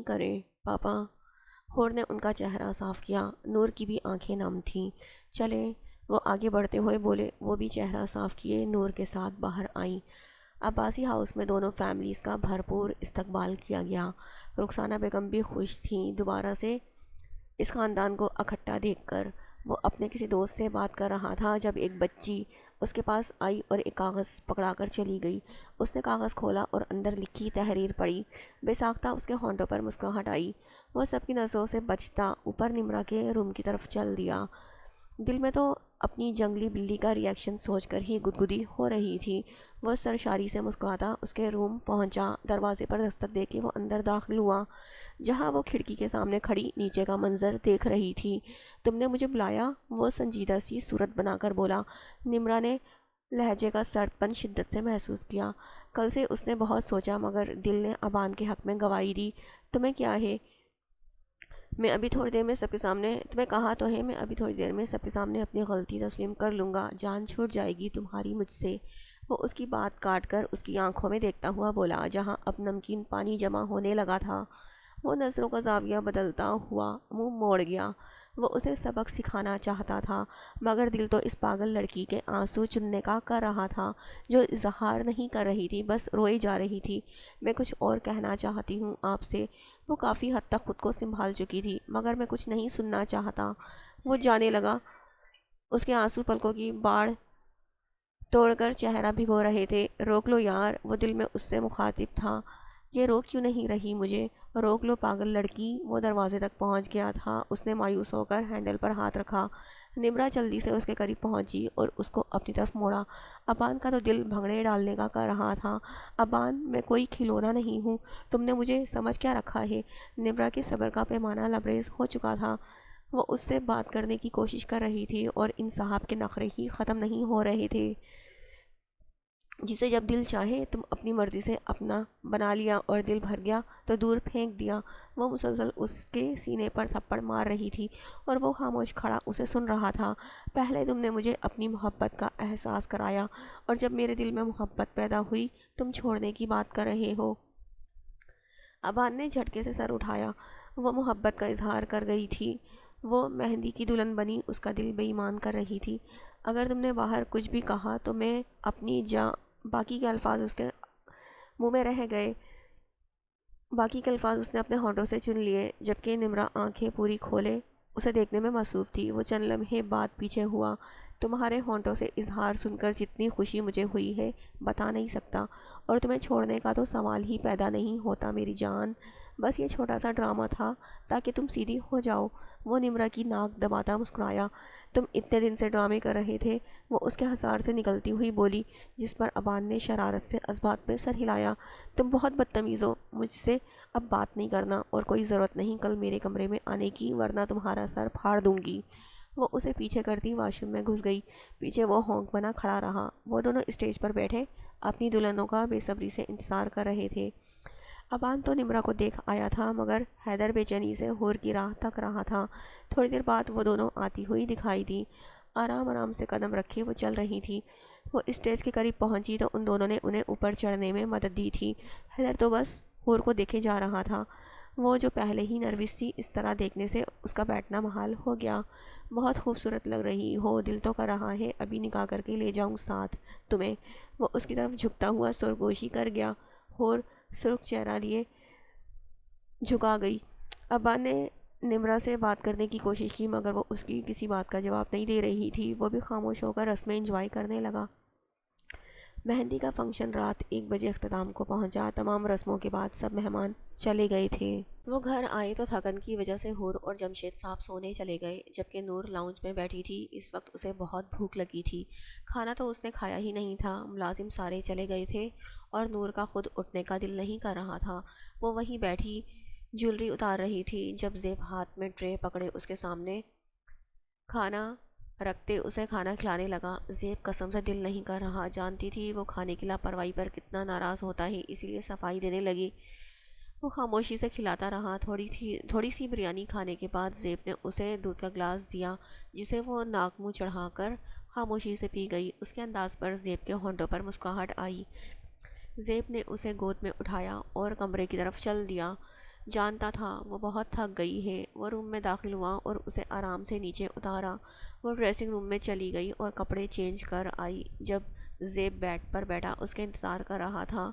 کریں پاپا۔ ہور نے ان کا چہرہ صاف کیا۔ نور کی بھی آنکھیں نم تھیں۔ چلیں، وہ آگے بڑھتے ہوئے بولے۔ وہ بھی چہرہ صاف کیے نور کے ساتھ باہر آئیں۔ عباسی ہاؤس میں دونوں فیملیز کا بھرپور استقبال کیا گیا۔ رخسانہ بیگم بھی خوش تھیں دوبارہ سے اس خاندان کو اکٹھا دیکھ کر۔ وہ اپنے کسی دوست سے بات کر رہا تھا جب ایک بچی اس کے پاس آئی اور ایک کاغذ پکڑا کر چلی گئی۔ اس نے کاغذ کھولا اور اندر لکھی تحریر پڑھی۔ بے ساختہ اس کے ہونٹوں پر مسکراہٹ آئی۔ وہ سب کی نظروں سے بچتا اوپر نمرا کے روم کی طرف چل دیا۔ دل میں تو اپنی جنگلی بلی کا ری ایکشن سوچ کر ہی گدگدی ہو رہی تھی۔ وہ سرشاری سے مسکراتا اس کے روم پہنچا۔ دروازے پر دستک دے کے وہ اندر داخل ہوا جہاں وہ کھڑکی کے سامنے کھڑی نیچے کا منظر دیکھ رہی تھی۔ تم نے مجھے بلایا؟ وہ سنجیدہ سی صورت بنا کر بولا۔ نمرا نے لہجے کا سرد پن شدت سے محسوس کیا۔ کل سے اس نے بہت سوچا مگر دل نے ابان کے حق میں گواہی دی۔ تمہیں کیا ہے؟ میں ابھی تھوڑی دیر میں سب کے سامنے تمہیں کہا تو ہے، میں ابھی تھوڑی دیر میں سب کے سامنے اپنی غلطی تسلیم کر لوں گا، جان چھوٹ جائے گی تمہاری مجھ سے۔ وہ اس کی بات کاٹ کر اس کی آنکھوں میں دیکھتا ہوا بولا جہاں اب نمکین پانی جمع ہونے لگا تھا۔ وہ نظروں کا زاویہ بدلتا ہوا منہ موڑ گیا۔ وہ اسے سبق سکھانا چاہتا تھا مگر دل تو اس پاگل لڑکی کے آنسو چننے کا کر رہا تھا جو اظہار نہیں کر رہی تھی، بس روئی جا رہی تھی۔ میں کچھ اور کہنا چاہتی ہوں آپ سے۔ وہ کافی حد تک خود کو سنبھال چکی تھی مگر میں کچھ نہیں سننا چاہتا۔ وہ جانے لگا۔ اس کے آنسو پلکوں کی باڑ توڑ کر چہرہ بھگو رہے تھے۔ روک لو یار، وہ دل میں اس سے مخاطب تھا۔ یہ روک کیوں نہیں رہی مجھے؟ روک لو پاگل لڑکی۔ وہ دروازے تک پہنچ گیا تھا۔ اس نے مایوس ہو کر ہینڈل پر ہاتھ رکھا۔ نمرا جلدی سے اس کے قریب پہنچی اور اس کو اپنی طرف موڑا۔ ابان کا تو دل بھنگڑے ڈالنے کا کر رہا تھا۔ ابان، میں کوئی کھلونا نہیں ہوں، تم نے مجھے سمجھ کیا رکھا ہے؟ نمرا کے صبر کا پیمانہ لبریز ہو چکا تھا۔ وہ اس سے بات کرنے کی کوشش کر رہی تھی اور ان صاحب کے نخرے ہی ختم نہیں ہو رہے تھے۔ جسے جب دل چاہے تم اپنی مرضی سے اپنا بنا لیا اور دل بھر گیا تو دور پھینک دیا۔ وہ مسلسل اس کے سینے پر تھپڑ مار رہی تھی اور وہ خاموش کھڑا اسے سن رہا تھا۔ پہلے تم نے مجھے اپنی محبت کا احساس کرایا اور جب میرے دل میں محبت پیدا ہوئی تم چھوڑنے کی بات کر رہے ہو۔ ابان نے جھٹکے سے سر اٹھایا۔ وہ محبت کا اظہار کر گئی تھی۔ وہ مہندی کی دلہن بنی اس کا دل بے ایمان کر رہی تھی۔ اگر تم نے باہر کچھ بھی کہا تو میں اپنی باقی کے الفاظ اس کے منہ میں رہ گئے۔ باقی کے الفاظ اس نے اپنے ہونٹوں سے چن لیے جبکہ نمرا آنکھیں پوری کھولے اسے دیکھنے میں مصروف تھی۔ وہ چند لمحے بعد پیچھے ہوا۔ تمہارے ہونٹوں سے اظہار سن کر جتنی خوشی مجھے ہوئی ہے بتا نہیں سکتا، اور تمہیں چھوڑنے کا تو سوال ہی پیدا نہیں ہوتا میری جان۔ بس یہ چھوٹا سا ڈرامہ تھا تاکہ تم سیدھی ہو جاؤ۔ وہ نمرا کی ناک دباتا مسکرایا۔ تم اتنے دن سے ڈرامے کر رہے تھے، وہ اس کے ہزار سے نکلتی ہوئی بولی جس پر ابان نے شرارت سے اسبات میں سر ہلایا۔ تم بہت بدتمیز ہو، مجھ سے اب بات نہیں کرنا اور کوئی ضرورت نہیں کل میرے کمرے میں آنے کی ورنہ تمہارا سر پھاڑ دوں گی۔ وہ اسے پیچھے کرتی واش روم میں گھس گئی۔ پیچھے وہ ہونک بنا کھڑا رہا۔ وہ دونوں اسٹیج پر بیٹھے اپنی دلہنوں کا بے صبری سے انتظار کر رہے تھے۔ ابان تو نمرا کو دیکھ آیا تھا مگر حیدر بے چینی سے ہور کی راہ تک رہا تھا۔ تھوڑی دیر بعد وہ دونوں آتی ہوئی دکھائی دی۔ آرام آرام سے قدم رکھے وہ چل رہی تھی۔ وہ اسٹیج کے قریب پہنچی تو ان دونوں نے انہیں اوپر چڑھنے میں مدد دی تھی۔ حیدر تو بس ہور کو دیکھے جا رہا تھا۔ وہ جو پہلے ہی نروس تھی اس طرح دیکھنے سے اس کا بیٹھنا محال ہو گیا۔ بہت خوبصورت لگ رہی ہو، دل تو کر رہا ہے ابھی نکاح کر کے لے جاؤں ساتھ تمہیں۔ وہ اس کی طرف جھکتا ہوا سرگوشی کر گیا۔ ہور سرخ چہرہ لیے جھکا گئی۔ ابا نے نمرا سے بات کرنے کی کوشش کی مگر وہ اس کی کسی بات کا جواب نہیں دے رہی تھی۔ وہ بھی خاموش ہو کر رسمیں انجوائے کرنے لگا۔ مہندی کا فنکشن رات 1 بجے اختتام کو پہنچا۔ تمام رسموں کے بعد سب مہمان چلے گئے تھے۔ وہ گھر آئے تو تھکن کی وجہ سے ہور اور جمشید صاحب سونے چلے گئے جبکہ نور لاؤنج میں بیٹھی تھی۔ اس وقت اسے بہت بھوک لگی تھی۔ کھانا تو اس نے کھایا ہی نہیں تھا۔ ملازم سارے چلے گئے تھے اور نور کا خود اٹھنے کا دل نہیں کر رہا تھا۔ وہ وہیں بیٹھی جیولری اتار رہی تھی جب زیب ہاتھ میں ٹرے پکڑے اس کے سامنے کھانا رکھتے اسے کھانا کھلانے لگا۔ زیب قسم سے دل نہیں کر رہا، جانتی تھی وہ کھانے کی لاپرواہی پر کتنا ناراض ہوتا ہے، اسی لیے صفائی دینے لگی۔ وہ خاموشی سے کھلاتا رہا۔ تھوڑی سی بریانی کھانے کے بعد زیب نے اسے دودھ کا گلاس دیا جسے وہ ناک منہ چڑھا کر خاموشی سے پی گئی۔ اس کے انداز پر زیب کے ہونٹوں پر مسکراہٹ آئی۔ زیب نے اسے گود میں اٹھایا اور کمرے کی طرف چل دیا۔ جانتا تھا وہ بہت تھک گئی ہے۔ وہ روم میں داخل ہوا اور اسے آرام سے نیچے اتارا۔ وہ ڈریسنگ روم میں چلی گئی اور کپڑے چینج کر آئی۔ جب زیب بیڈ پر بیٹھا اس کے انتظار کر رہا تھا،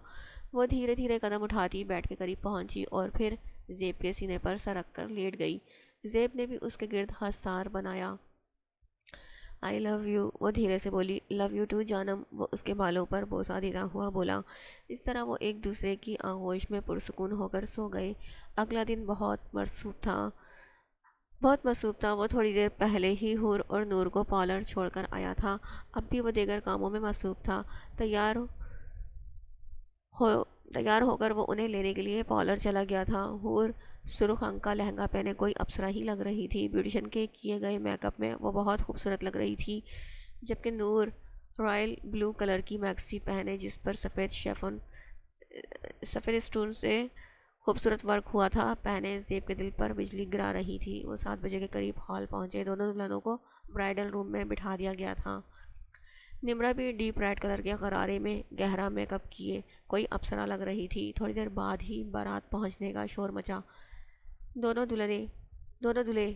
وہ دھیرے دھیرے قدم اٹھاتی بیڈ کے قریب پہنچی اور پھر زیب کے سینے پر سرک کر لیٹ گئی۔ زیب نے بھی اس کے گرد حصار بنایا۔ آئی لو یو، وہ دھیرے سے بولی۔ لو یو ٹو جانم، وہ اس کے بالوں پر بوسہ دیتا ہوا بولا۔ اس طرح وہ ایک دوسرے کی آغوش میں پرسکون ہو کر سو گئے۔ اگلا دن بہت مصروف تھا۔ وہ تھوڑی دیر پہلے ہی حور اور نور کو پارلر چھوڑ کر آیا تھا۔ اب بھی وہ دیگر کاموں میں مصروف تھا۔ تیار ہو کر وہ انہیں لینے کے لیے پارلر چلا گیا تھا۔ حور سرخ رنگ کا لہنگا پہنے کوئی اپسرا ہی لگ رہی تھی۔ بیوٹیشن کے کیے گئے میک اپ میں وہ بہت خوبصورت لگ رہی تھی، جبکہ نور رائل بلو کلر کی میکسی پہنے جس پر سفید اسٹون سے خوبصورت ورک ہوا تھا پہنے زیب کے دل پر بجلی گرا رہی تھی۔ وہ 7 بجے کے قریب ہال پہنچے۔ دونوں دلہنوں کو برائڈل روم میں بٹھا دیا گیا تھا۔ نمرا بھی ڈیپ ریڈ کلر کے غرارے میں گہرا میک اپ کیے کوئی اپسرا لگ رہی تھی۔ تھوڑی دیر بعد ہی بارات پہنچنے کا شور مچا۔ دونوں دلہے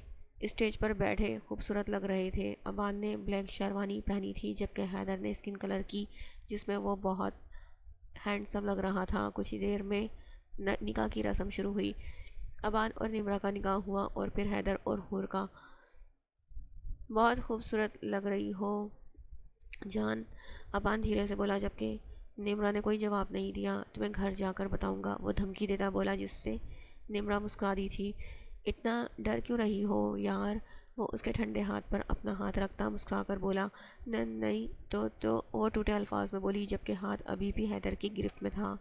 اسٹیج پر بیٹھے خوبصورت لگ رہے تھے۔ ابان نے بلیک شیروانی پہنی تھی، جبکہ حیدر نے اسکن کلر کی، جس میں وہ بہت ہینڈسم لگ رہا تھا۔ کچھ ہی دیر میں نکاح کی رسم شروع ہوئی۔ ابان اور نمرا کا نکاح ہوا اور پھر حیدر اور حور کا۔ بہت خوبصورت لگ رہی ہو جان، ابان دھیرے سے بولا، جبکہ نمرا نے کوئی جواب نہیں دیا۔ تمہیں گھر جا کر بتاؤں گا، وہ دھمکی دیتا بولا، جس سے نمرا مسکرا دی تھی۔ اتنا ڈر کیوں رہی ہو یار، وہ اس کے ٹھنڈے ہاتھ پر اپنا ہاتھ رکھتا مسکرا کر بولا۔ نہیں تو وہ ٹوٹے الفاظ میں بولی، جبکہ ہاتھ ابھی بھی حیدر کی گرفت میں تھا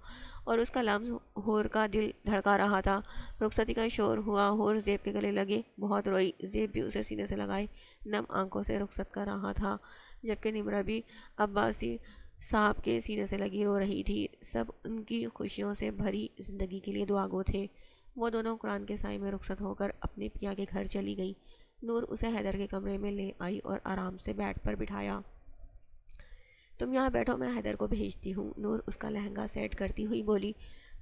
اور اس کا لمس حور کا دل دھڑکا رہا تھا۔ رخصتی کا شور ہوا۔ حور زیب کے گلے لگے، بہت روئی۔ زیب بھی اسے سینے سے لگائے نم آنکھوں سے رخصت کر رہا تھا، جبکہ نمرا بھی عباسی صاحب کے سینے سے لگی رو رہی تھی۔ سب ان کی خوشیوں سے بھری زندگی کے لیے دعا گو تھے۔ وہ دونوں قرآن کے سائے میں رخصت ہو کر اپنے پیا کے گھر چلی گئی۔ نور اسے حیدر کے کمرے میں لے آئی اور آرام سے بیڈ پر بٹھایا۔ تم یہاں بیٹھو، میں حیدر کو بھیجتی ہوں، نور اس کا لہنگا سیٹ کرتی ہوئی بولی۔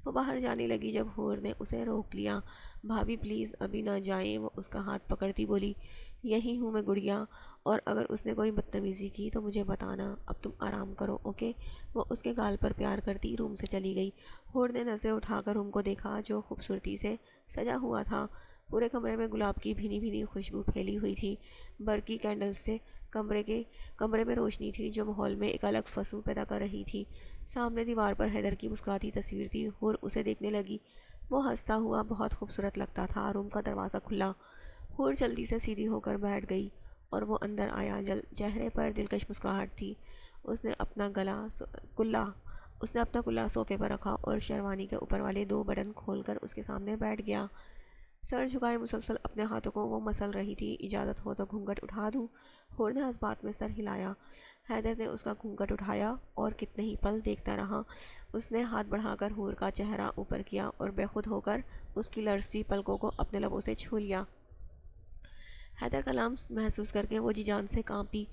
وہ باہر جانے لگی جب حور نے اسے روک لیا۔ بھابھی پلیز ابھی نہ جائیں، وہ اس کا ہاتھ پکڑتی بولی۔ یہی ہوں میں گڑیا، اور اگر اس نے کوئی بدتمیزی کی تو مجھے بتانا، اب تم آرام کرو اوکے۔ وہ اس کے گال پر پیار کرتی روم سے چلی گئی۔ حور نے نظریں اٹھا کر روم کو دیکھا جو خوبصورتی سے سجا ہوا تھا۔ پورے کمرے میں گلاب کی بھینی بھینی خوشبو پھیلی ہوئی تھی۔ برقی کینڈلز سے کمرے میں روشنی تھی جو ماحول میں ایک الگ فسو پیدا کر رہی تھی۔ سامنے دیوار پر حیدر کی مسکراتی تصویر تھی۔ حور اسے دیکھنے لگی۔ وہ ہنستا ہوا بہت خوبصورت لگتا تھا۔ روم کا دروازہ کھلا۔ حور جلدی سے سیدھی ہو کر بیٹھ گئی اور وہ اندر آیا۔ چہرے پر دلکش مسکراہٹ تھی۔ اس نے اپنا کلا صوفے پر رکھا اور شیروانی کے اوپر والے 2 بٹن کھول کر اس کے سامنے بیٹھ گیا۔ سر جھکائے مسلسل اپنے ہاتھوں کو وہ مسل رہی تھی۔ اجازت ہو تو گھونگھٹ اٹھا دوں؟ حور نے اس بات میں سر ہلایا۔ حیدر نے اس کا گھونگھٹ اٹھایا اور کتنے ہی پل دیکھتا رہا۔ اس نے ہاتھ بڑھا کر حور کا چہرہ اوپر کیا اور بے خود ہو کر اس کی لرزتی پلکوں کو اپنے لبوں سے چھو لیا۔ حیدر کا لمس محسوس کر کے وہ جی جان سے کانپی۔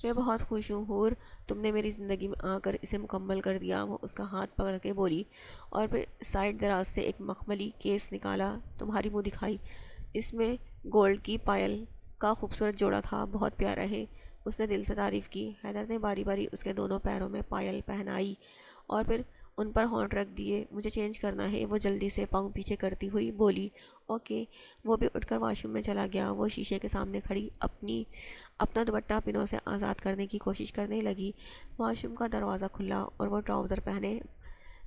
میں بہت خوش ہوں حور، تم نے میری زندگی میں آ کر اسے مکمل کر دیا، وہ اس کا ہاتھ پکڑ کے بولی، اور پھر سائڈ دراز سے ایک مخملی کیس نکالا۔ تمہاری منہ دکھائی۔ اس میں گولڈ کی پائل کا خوبصورت جوڑا تھا، بہت پیارا ہے، اس نے دل سے تعریف کی۔ حیدر نے باری باری اس کے دونوں پیروں میں پائل پہنائی اور پھر ان پر ہونٹ رکھ دیے۔ مجھے چینج کرنا ہے، وہ جلدی سے پاؤں پیچھے کرتی ہوئی بولی۔ اوکے۔ وہ بھی اٹھ کر واش روم میں چلا گیا۔ وہ شیشے کے سامنے کھڑی اپنا دوپٹہ پنوں سے آزاد کرنے کی کوشش کرنے لگی۔ واش روم کا دروازہ کھلا اور وہ ٹراؤزر پہنے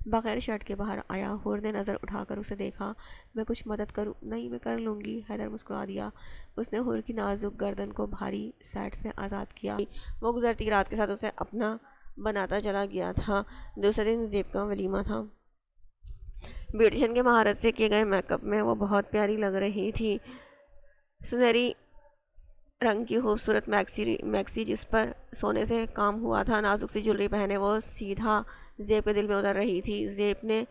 بغیر شرٹ کے باہر آیا۔ حور نے نظر اٹھا کر اسے دیکھا۔ میں کچھ مدد کروں؟ نہیں، میں کر لوں گی، حیدر مسکرا دیا۔ اس نے حور کی نازک گردن کو بھاری سیٹ سے آزاد کیا۔ وہ گزرتی رات کے ساتھ اسے اپنا بناتا چلا گیا تھا۔ دوسرے دن زیب کا ولیمہ تھا۔ بیوٹیشن کے مہارت سے کیے گئے میک اپ میں وہ بہت پیاری لگ رہی تھی۔ سنہری رنگ کی خوبصورت میکسی جس پر سونے سے کام ہوا تھا، نازک سی جولری پہنے وہ سیدھا زیب کے دل میں اتر رہی تھی۔ زیب نے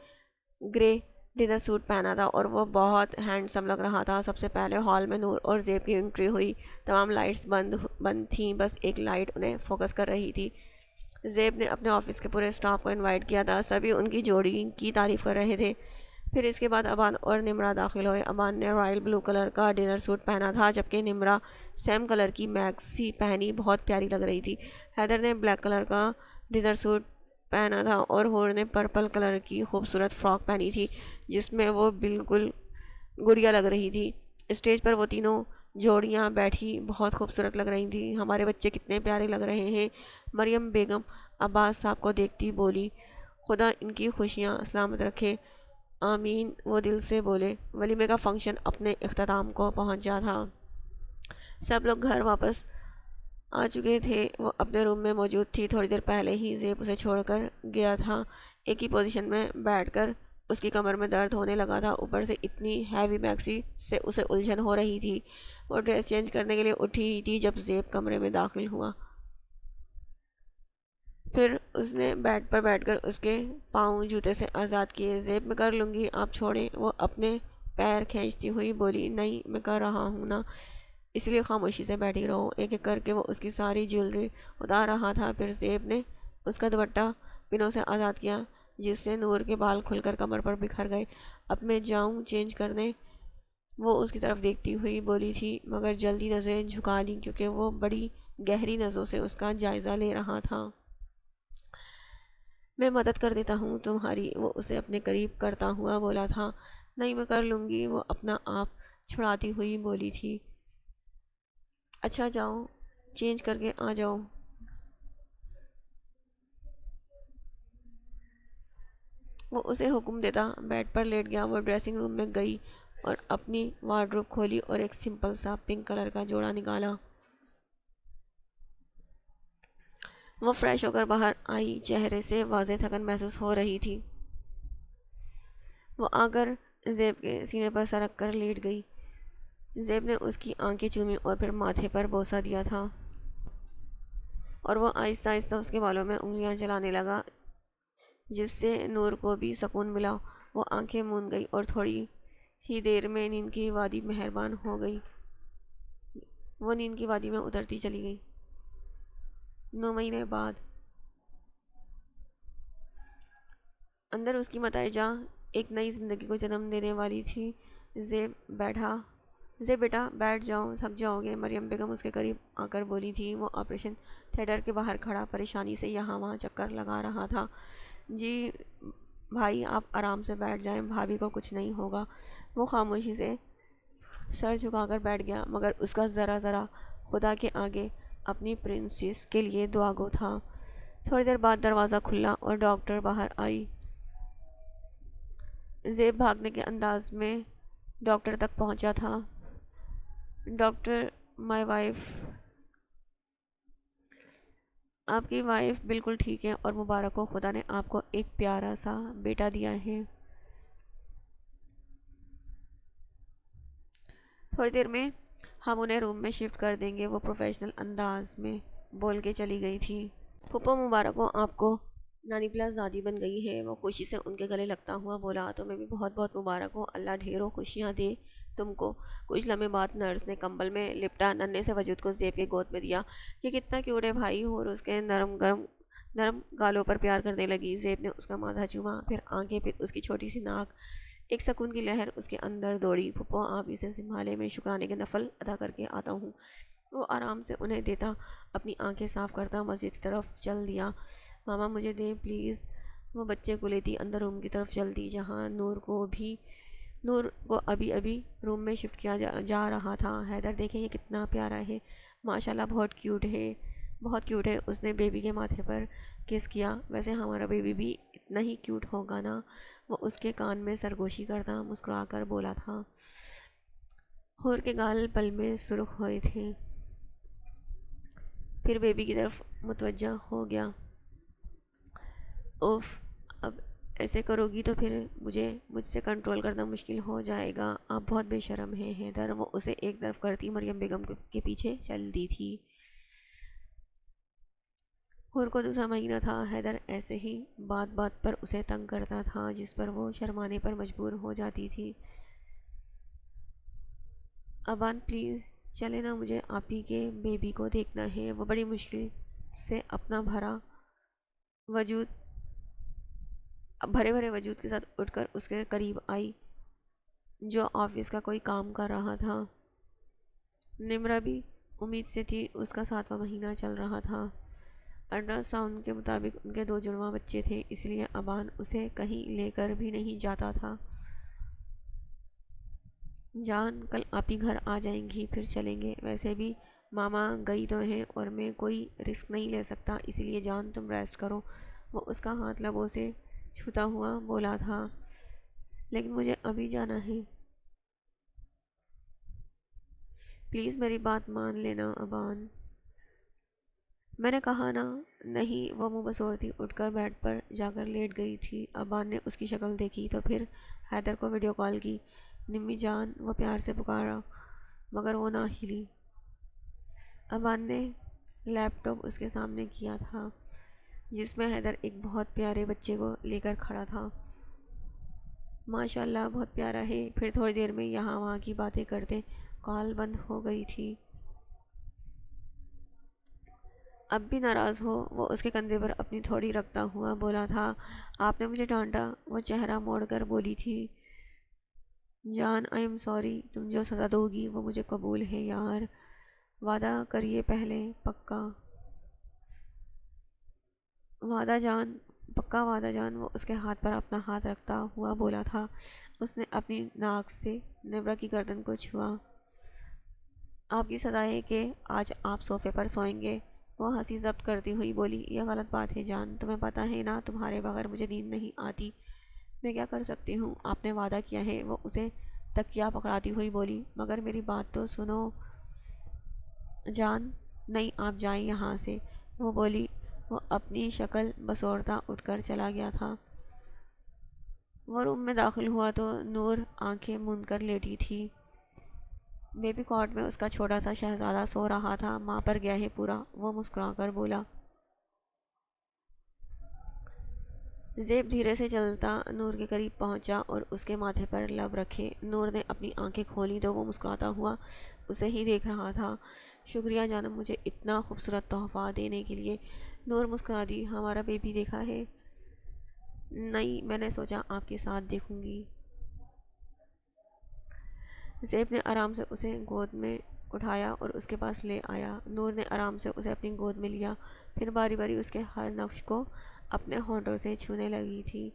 گرے ڈنر سوٹ پہنا تھا اور وہ بہت ہینڈسم لگ رہا تھا۔ سب سے پہلے ہال میں نور اور زیب کی انٹری ہوئی۔ تمام لائٹس بند تھیں، بس ایک لائٹ انہیں فوکس کر رہی تھی۔ زیب نے اپنے آفس کے پورے اسٹاف کو انوائٹ کیا تھا۔ سبھی ان کی جوڑی کی تعریف کر رہے تھے۔ پھر اس کے بعد ابان اور نمرہ داخل ہوئے۔ ابان نے رائل بلو کلر کا ڈنر سوٹ پہنا تھا، جبکہ نمرہ سیم کلر کی میکسی پہنی بہت پیاری لگ رہی تھی۔ حیدر نے بلیک کلر کا ڈنر سوٹ پہنا تھا اور ہور نے پرپل کلر کی خوبصورت فراک پہنی تھی، جس میں وہ بالکل گڑیا لگ رہی تھی۔ اسٹیج پر وہ تینوں جوڑیاں بیٹھی بہت خوبصورت لگ رہی تھیں۔ ہمارے بچے کتنے پیارے لگ رہے ہیں، مریم بیگم عباس صاحب کو دیکھتی بولی۔ خدا ان کی خوشیاں سلامت رکھے، آمین، وہ دل سے بولے۔ ولیمے کا فنکشن اپنے اختتام کو پہنچا تھا۔ سب لوگ گھر واپس آ چکے تھے۔ وہ اپنے روم میں موجود تھی۔ تھوڑی دیر پہلے ہی زیب اسے چھوڑ کر گیا تھا۔ ایک ہی پوزیشن میں بیٹھ کر اس کی کمر میں درد ہونے لگا تھا، اوپر سے اتنی ہیوی میکسی سے اسے الجھن ہو رہی تھی۔ وہ ڈریس چینج کرنے کے لیے اٹھی ہی تھی جب زیب کمرے میں داخل ہوا۔ پھر اس نے بیڈ پر بیٹھ کر اس کے پاؤں جوتے سے آزاد کیے۔ زیب میں کر لوں گی، آپ چھوڑیں، وہ اپنے پیر کھینچتی ہوئی بولی۔ نہیں، میں کر رہا ہوں نا، اس لیے خاموشی سے بیٹھی رہو۔ ایک ایک کر کے وہ اس کی ساری جیولری اتار رہا تھا۔ پھر زیب نے اس کا دوپٹہ پنوں سے آزاد کیا، جس سے نور کے بال کھل کر کمر پر بکھر گئے۔ اب میں جاؤں چینج کرنے، وہ اس کی طرف دیکھتی ہوئی بولی تھی، مگر جلدی نظریں جھکا لیں کیونکہ وہ بڑی گہری نظروں سے اس کا جائزہ لے رہا تھا۔ میں مدد کر دیتا ہوں تمہاری، وہ اسے اپنے قریب کرتا ہوا بولا تھا۔ نہیں، میں کر لوں گی، وہ اپنا آپ چھڑاتی ہوئی بولی تھی۔ اچھا جاؤ چینج کر کے آ جاؤ۔ وہ اسے حکم دیتا بیڈ پر لیٹ گیا۔ وہ ڈریسنگ روم میں گئی اور اپنی وارڈروب کھولی اور ایک سمپل سا پنک کلر کا جوڑا نکالا۔ وہ فریش ہو کر باہر آئی، چہرے سے واضح تھکن محسوس ہو رہی تھی۔ وہ آ کر زیب کے سینے پر سر رکھ کر لیٹ گئی۔ زیب نے اس کی آنکھیں چومی اور پھر ماتھے پر بوسہ دیا تھا، اور وہ آہستہ آہستہ اس کے بالوں میں انگلیاں چلانے لگا، جس سے نور کو بھی سکون ملا۔ وہ آنکھیں موند گئی اور تھوڑی ہی دیر میں نیند کی وادی مہربان ہو گئی۔ وہ نیند کی وادی میں اترتی چلی گئی۔ 9 مہینے بعد اندر اس کی متاع جاں ایک نئی زندگی کو جنم دینے والی تھی۔ زیب بیٹا بیٹھ جاؤ، تھک جاؤ گے، مریم بیگم اس کے قریب آ کر بولی تھی۔ وہ آپریشن تھیٹر کے باہر کھڑا پریشانی سے یہاں وہاں چکر لگا رہا تھا۔ جی بھائی، آپ آرام سے بیٹھ جائیں، بھابھی کو کچھ نہیں ہوگا۔ وہ خاموشی سے سر جھکا کر بیٹھ گیا، مگر اس کا ذرا خدا کے آگے اپنی پرنسس کے لیے دعا گو تھا۔ تھوڑی دیر بعد دروازہ کھلا اور ڈاکٹر باہر آئی۔ زیب بھاگنے کے انداز میں ڈاکٹر تک پہنچا تھا۔ ڈاکٹر، مائی وائف، آپ کی وائف بالکل ٹھیک ہے اور مبارک ہو، خدا نے آپ کو ایک پیارا سا بیٹا دیا ہے۔ تھوڑی دیر میں ہم انہیں روم میں شفٹ کر دیں گے، وہ پروفیشنل انداز میں بول کے چلی گئی تھی۔ پھپھو مبارک ہو آپ کو، نانی پلاس دادی بن گئی ہے، وہ خوشی سے ان کے گلے لگتا ہوا بولا۔ تمہیں بھی بہت بہت مبارک ہو، اللہ ڈھیروں خوشیاں دے تم کو۔ کچھ لمحے بعد نرس نے کمبل میں لپٹا ننھے سے وجود کو زیب کے گود میں دیا۔ یہ کتنا کیوٹ ہے بھائی، اور اس کے نرم گالوں پر پیار کرنے لگی۔ زیب نے اس کا ماتھا چوما، پھر آنکھیں، پھر اس کی چھوٹی سی ناک۔ ایک سکون کی لہر اس کے اندر دوڑی۔ پھپھو، آپ اسے سنبھالے، میں شکرانے کے نفل ادا کر کے آتا ہوں۔ وہ آرام سے انہیں دیتا، اپنی آنکھیں صاف کرتا مسجد کی طرف چل دیا۔ ماما مجھے دیں پلیز، وہ بچے کو لیتی اندر روم کی طرف چل دی، جہاں نور کو ابھی روم میں شفٹ کیا جا رہا تھا۔ حیدر دیکھیں یہ کتنا پیارا ہے، ماشاءاللہ بہت کیوٹ ہے۔ اس نے بیبی کے ماتھے پر کس کیا۔ ویسے ہمارا بیبی بھی اتنا ہی کیوٹ ہوگا نا، وہ اس کے کان میں سرگوشی کرتا مسکرا کر بولا تھا۔ ہور کے گال پل میں سرخ ہوئے تھے، پھر بیبی کی طرف متوجہ ہو گیا۔ اوف، اب ایسے کرو گی تو پھر مجھ سے کنٹرول کرنا مشکل ہو جائے گا، آپ بہت بے شرم ہیں حیدر۔ وہ اسے ایک طرف کرتی مریم بیگم کے پیچھے چل دی تھی۔ ہور کو دوسرا مہینہ تھا۔ حیدر ایسے ہی بات بات پر اسے تنگ کرتا تھا، جس پر وہ شرمانے پر مجبور ہو جاتی تھی۔ ابان پلیز چلے نا، مجھے آپی کے بیبی کو دیکھنا ہے۔ وہ بڑی مشکل سے اپنا بھرا وجود بھرے بھرے وجود کے ساتھ اٹھ کر اس کے قریب آئی جو آفس کا کوئی کام کر رہا تھا۔ نمرہ بھی امید سے تھی، اس کا 7واں مہینہ چل رہا تھا۔ الٹرا ساؤنڈ کے مطابق ان کے 2 جڑواں بچے تھے، اس لیے ابان اسے کہیں لے کر بھی نہیں جاتا تھا۔ جان کل آپ ہی گھر آ جائیں گی، پھر چلیں گے، ویسے بھی ماما گئی تو ہیں اور میں کوئی رسک نہیں لے سکتا، اسی لیے جان تم ریسٹ کرو۔ وہ اس کا ہاتھ لبوں سے چھوتا ہوا بولا تھا، لیکن مجھے ابھی جانا ہے، پلیز میری بات مان لینا ابان۔ میں نے کہا نا۔ نہیں، وہ منہ بسورتی اٹھ کر بیڈ پر جا کر لیٹ گئی تھی۔ ابان نے اس کی شکل دیکھی تو پھر حیدر کو ویڈیو کال کی۔ نمی جان، وہ پیار سے پکارا، مگر وہ نہ ہلی۔ ابان نے لیپ ٹاپ اس کے سامنے کیا تھا جس میں حیدر ایک بہت پیارے بچے کو لے کر کھڑا تھا۔ ماشاءاللہ بہت پیارا ہے۔ پھر تھوڑی دیر میں یہاں وہاں کی باتیں کرتے کال بند ہو گئی تھی۔ اب بھی ناراض ہو؟ وہ اس کے کندھے پر اپنی تھوڑی رکھتا ہوا بولا تھا۔ آپ نے مجھے ڈانٹا؟ وہ چہرہ موڑ کر بولی تھی۔ جان آئی ایم سوری، تم جو سزا دو گی وہ مجھے قبول ہے یار، وعدہ کریے پہلے، پکا وعدہ جان، پکا وعدہ جان۔ وہ اس کے ہاتھ پر اپنا ہاتھ رکھتا ہوا بولا تھا۔ اس نے اپنی ناک سے نبرہ کی گردن کو چھوا۔ آپ کی سزا ہے کہ آج آپ صوفے پر سوئیں گے۔ وہ ہنسی ضبط کرتی ہوئی بولی، یہ غلط بات ہے جان، تمہیں پتہ ہے نا تمہارے بغیر مجھے نیند نہیں آتی، میں کیا کر سکتی ہوں؟ آپ نے وعدہ کیا ہے۔ وہ اسے تکیہ پکڑاتی ہوئی بولی، مگر میری بات تو سنو جان۔ نہیں، آپ جائیں یہاں سے، وہ بولی۔ وہ اپنی شکل بسورتا اٹھ کر چلا گیا تھا۔ وہ روم میں داخل ہوا تو نور آنکھیں موند کر لیٹی تھی۔ بیبی کاٹ میں اس کا چھوٹا سا شہزادہ سو رہا تھا۔ ماں پر گیا ہے پورا، وہ مسکرا کر بولا۔ زیب دھیرے سے چلتا نور کے قریب پہنچا اور اس کے ماتھے پر لب رکھے۔ نور نے اپنی آنکھیں کھولی تو وہ مسکراتا ہوا اسے ہی دیکھ رہا تھا۔ شکریہ جانم مجھے اتنا خوبصورت تحفہ دینے کے لیے۔ نور مسکرا دی۔ ہمارا بیبی دیکھا ہے؟ نہیں، میں نے سوچا آپ کے ساتھ دیکھوں گی۔ زیب نے آرام سے اسے گود میں اٹھایا اور اس کے پاس لے آیا۔ نور نے آرام سے اسے اپنی گود میں لیا، پھر باری باری اس کے ہر نفس کو اپنے ہونٹوں سے چھونے لگی تھی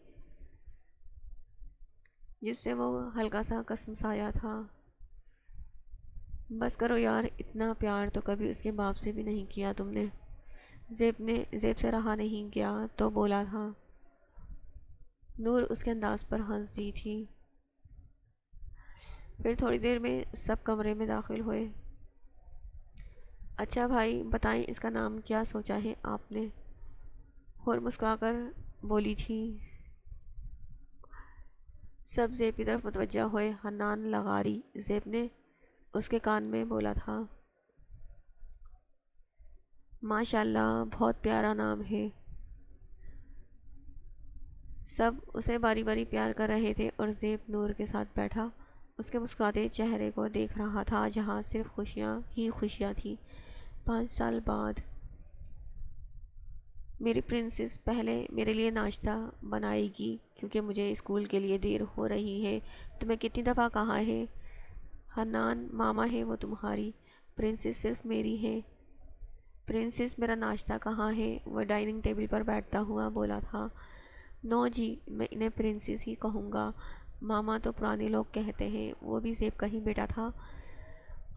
جس سے وہ ہلکا سا کسمسایا تھا۔ بس کرو یار، اتنا پیار تو کبھی اس کے باپ سے بھی نہیں کیا تم نے۔ زیب سے رہا نہیں گیا تو بولا تھا۔ نور اس کے انداز پر ہنس دی تھی۔ پھر تھوڑی دیر میں سب کمرے میں داخل ہوئے۔ اچھا بھائی بتائیں، اس کا نام کیا سوچا ہے آپ نے؟ ہور مسکرا کر بولی تھی۔ سب زیب کی طرف متوجہ ہوئے۔ حنان لغاری، زیب نے اس کے کان میں بولا تھا۔ ماشاءاللہ بہت پیارا نام ہے۔ سب اسے باری باری پیار کر رہے تھے اور زیب نور کے ساتھ بیٹھا اس کے مسکراتے چہرے کو دیکھ رہا تھا جہاں صرف خوشیاں ہی خوشیاں تھیں۔ 5 سال بعد میری پرنسس پہلے میرے لیے ناشتہ بنائے گی کیونکہ مجھے اسکول کے لیے دیر ہو رہی ہے۔ تمہیں کتنی دفعہ کہا ہے حنان، ماما ہے وہ تمہاری، پرنسس صرف میری ہے۔ پرنسس میرا ناشتہ کہاں ہے؟ وہ ڈائننگ ٹیبل پر بیٹھتا ہوا بولا تھا۔ نو جی، میں انہیں پرنسس ہی کہوں گا، ماما تو پرانے لوگ کہتے ہیں۔ وہ بھی زیب کا ہی بیٹا تھا،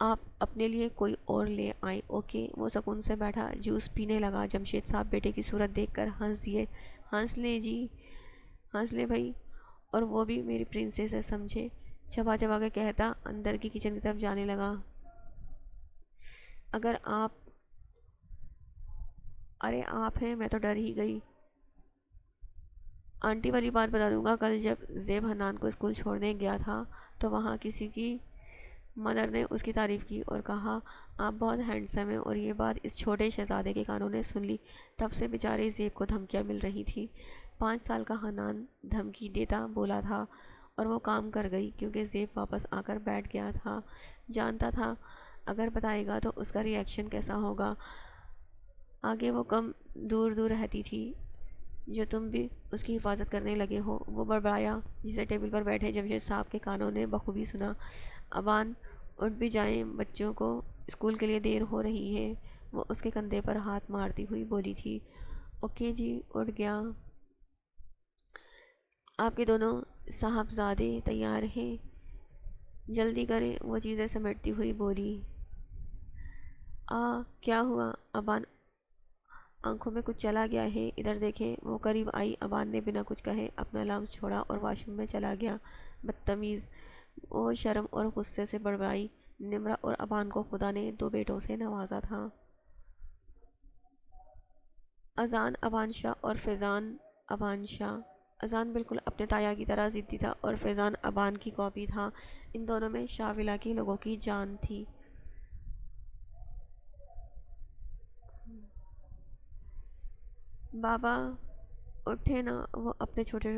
آپ اپنے لیے کوئی اور لے آئیں اوکے؟ وہ سکون سے بیٹھا جوس پینے لگا۔ جمشید صاحب بیٹے کی صورت دیکھ کر ہنس دیے۔ ہنس لیں جی، ہنس لیں بھائی، اور وہ بھی میری پرنسس ہے سمجھے، چبا چبا کے کہتا اندر کی کچن کی طرف جانے لگا۔ اگر آپ ارے آپ ہیں، میں تو ڈر ہی گئی۔ آنٹی والی بات بتا دوں گا، کل جب زیب حنان کو اسکول چھوڑنے گیا تھا تو وہاں کسی کی مدر نے اس کی تعریف کی اور کہا آپ بہت ہینڈسم ہیں، اور یہ بات اس چھوٹے شہزادے کے کانوں نے سن لی۔ تب سے بیچارے زیب کو دھمکیاں مل رہی تھیں۔ 5 سال کا حنان دھمکی دیتا بولا تھا اور وہ کام کر گئی کیونکہ زیب واپس آ کر بیٹھ گیا تھا۔ جانتا تھا اگر بتائے گا تو اس کا ری ایکشن کیسا ہوگا۔ آگے وہ کم دور دور رہتی تھی جو تم بھی اس کی حفاظت کرنے لگے ہو۔ وہ بڑبڑایا جسے ٹیبل پر بیٹھے جمشید صاحب کے کانوں نے بخوبی سنا۔ ابان اٹھ بھی جائیں، بچوں کو اسکول کے لیے دیر ہو رہی ہے۔ وہ اس کے کندھے پر ہاتھ مارتی ہوئی بولی تھی۔ اوکے جی، اٹھ گیا۔ آپ کے دونوں صاحبزادے تیار ہیں، جلدی کریں، وہ چیزیں سمیٹتی ہوئی بولی۔ کیا ہوا؟ ابان آنکھوں میں کچھ چلا گیا ہے، ادھر دیکھیں۔ وہ قریب آئی۔ ابان نے بنا کچھ کہے اپنا لمس چھوڑا اور واش روم میں چلا گیا۔ بدتمیز، وہ شرم اور غصے سے بڑبڑائی۔ نمرہ اور ابان کو خدا نے 2 بیٹوں سے نوازا تھا۔ اذان ابان شاہ اور فیضان ابان شاہ۔ اذان بالکل اپنے تایا کی طرح ضدی تھا اور فیضان ابان کی کاپی تھا۔ ان دونوں میں شاہ ولا کے لوگوں کی جان تھی۔ بابا اٹھے نا، وہ اپنے چھوٹے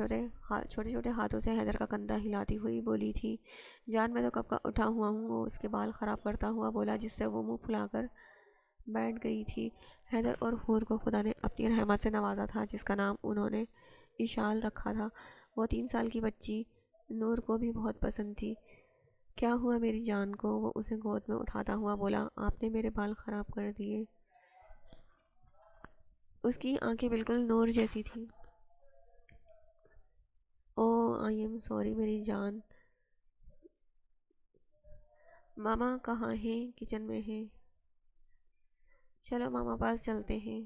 چھوٹے ہاتھوں سے حیدر کا کندھا ہلاتی ہوئی بولی تھی۔ جان، میں تو کب کا اٹھا ہوا ہوں، وہ اس کے بال خراب کرتا ہوا بولا، جس سے وہ منہ پھلا کر بیٹھ گئی تھی۔ حیدر اور حور کو خدا نے اپنی رحمت سے نوازا تھا، جس کا نام انہوں نے اشال رکھا تھا۔ وہ 3 سال کی بچی نور کو بھی بہت پسند تھی۔ کیا ہوا میری جان کو؟ وہ اسے گود میں اٹھاتا ہوا بولا۔ آپ نے میرے بال خراب کر دیے۔ اس کی آنکھیں بالکل نور جیسی تھیں۔ آئی ایم سوری میری جان۔ ماما کہاں ہیں؟ کچن میں ہیں۔ چلو ماما پاس چلتے ہیں۔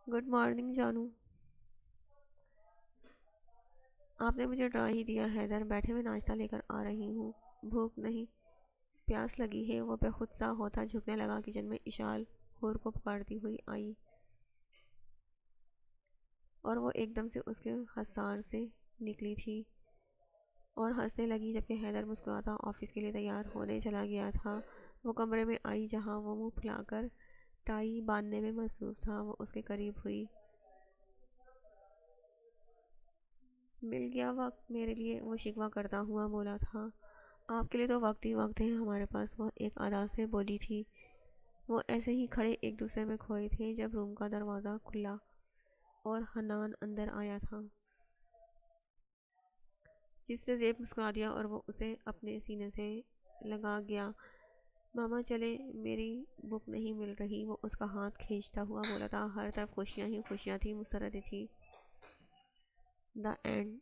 گڈ مارننگ جانو۔ آپ نے مجھے ڈرا ہی دیا حیدر، بیٹھے میں ناشتہ لے کر آ رہی ہوں۔ بھوک نہیں، پیاس لگی ہے۔ وہ بے خود سا ہوتا جھکنے لگا۔ کچن میں اشال حور کو پکارتی ہوئی آئی اور وہ ایک دم سے اس کے حصار سے نکلی تھی اور ہنسنے لگی، جبکہ حیدر مسکراتا آفس کے لیے تیار ہونے چلا گیا تھا۔ وہ کمرے میں آئی جہاں وہ منہ پھلا کر ٹائی باندھنے میں مصروف تھا۔ وہ اس کے قریب ہوئی۔ مل گیا وقت میرے لیے، وہ شکوہ کرتا ہوا بولا تھا۔ آپ کے لیے تو وقت ہی وقت ہے ہمارے پاس، وہ ایک ادا سے بولی تھی۔ وہ ایسے ہی کھڑے ایک دوسرے میں کھوئے تھے جب روم کا دروازہ کھلا اور حنان اندر آیا تھا، جس سے زیب مسکرا دیا اور وہ اسے اپنے سینے سے لگا گیا۔ ماما چلے، میری بک نہیں مل رہی، وہ اس کا ہاتھ کھینچتا ہوا بولا تھا۔ ہر طرف خوشیاں ہی خوشیاں تھیں، مسرتیں تھیں۔ دا اینڈ۔